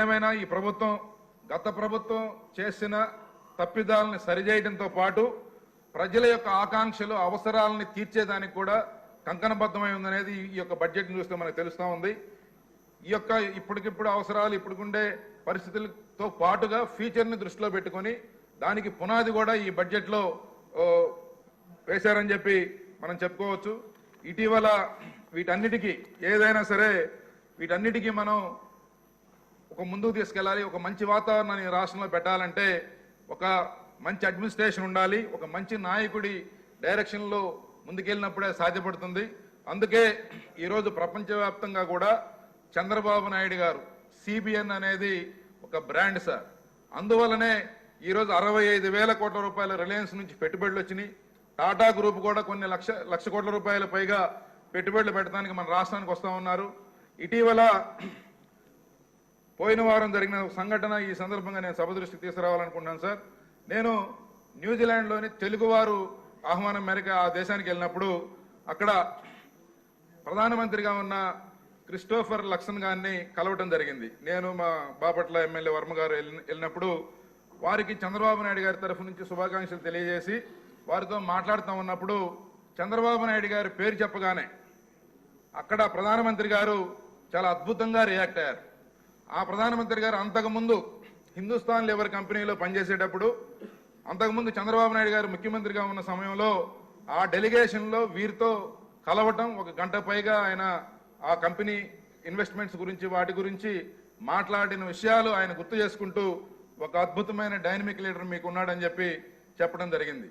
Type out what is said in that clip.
ఏదేమైనా ఈ ప్రభుత్వం గత ప్రభుత్వం చేసిన తప్పిదాలను సరిచేయడంతో పాటు ప్రజల యొక్క ఆకాంక్షలు అవసరాలని తీర్చేదానికి కూడా కంకణబద్ధమై ఉందనేది ఈ యొక్క బడ్జెట్ని చూస్తే మనకు తెలుస్తూ ఉంది. ఈ యొక్క ఇప్పటికిప్పుడు అవసరాలు ఇప్పుడుకుండే పరిస్థితులతో పాటుగా ఫ్యూచర్ని దృష్టిలో పెట్టుకొని దానికి పునాది కూడా ఈ బడ్జెట్లో వేశారని చెప్పి మనం చెప్పుకోవచ్చు. ఇటీవల వీటన్నిటికీ ఏదైనా సరే వీటన్నిటికీ మనం ఒక ముందుకు తీసుకెళ్ళాలి. ఒక మంచి వాతావరణాన్ని రాష్ట్రంలో పెట్టాలంటే ఒక మంచి అడ్మినిస్ట్రేషన్ ఉండాలి. ఒక మంచి నాయకుడి డైరెక్షన్లో ముందుకెళ్ళినప్పుడే సాధ్యపడుతుంది. అందుకే ఈరోజు ప్రపంచవ్యాప్తంగా కూడా చంద్రబాబు నాయుడు గారు సిబిఎన్ అనేది ఒక బ్రాండ్ సార్. అందువల్లనే ఈరోజు 65,000 కోట్ల రూపాయల రిలయన్స్ నుంచి పెట్టుబడులు వచ్చినాయి. టాటా గ్రూప్ కూడా కొన్ని లక్ష కోట్ల రూపాయల పైగా పెట్టుబడులు పెట్టడానికి మన రాష్ట్రానికి వస్తూ ఉన్నారు. ఇటీవల పోయిన వారం జరిగిన సంఘటన ఈ సందర్భంగా నేను సభ దృష్టికి తీసుకురావాలనుకుంటున్నాను సార్. నేను న్యూజిలాండ్లోని తెలుగువారు ఆహ్వానం మేరకు ఆ దేశానికి వెళ్ళినప్పుడు అక్కడ ప్రధానమంత్రిగా ఉన్న క్రిస్టోఫర్ లక్సన్ గారిని కలవటం జరిగింది. నేను మా బాపట్ల ఎమ్మెల్యే వర్మ గారు వెళ్ళినప్పుడు వారికి చంద్రబాబు నాయుడు గారి తరఫు నుంచి శుభాకాంక్షలు తెలియజేసి వారితో మాట్లాడుతూ ఉన్నప్పుడు చంద్రబాబు నాయుడు గారి పేరు చెప్పగానే అక్కడ ప్రధానమంత్రి గారు చాలా అద్భుతంగా రియాక్ట్ అయ్యారు. ఆ ప్రధానమంత్రి గారు అంతకుముందు హిందుస్థాన్ లివర్ కంపెనీలో పనిచేసేటప్పుడు అంతకుముందు చంద్రబాబు నాయుడు గారు ముఖ్యమంత్రిగా ఉన్న సమయంలో ఆ డెలిగేషన్లో వీరితో కలవటం, 1 గంట పైగా ఆయన ఆ కంపెనీ ఇన్వెస్ట్మెంట్స్ గురించి వాటి గురించి మాట్లాడిన విషయాలు ఆయన గుర్తు చేసుకుంటూ ఒక అద్భుతమైన డైనమిక్ లీడర్ మీకు ఉన్నాడని చెప్పి చెప్పడం జరిగింది.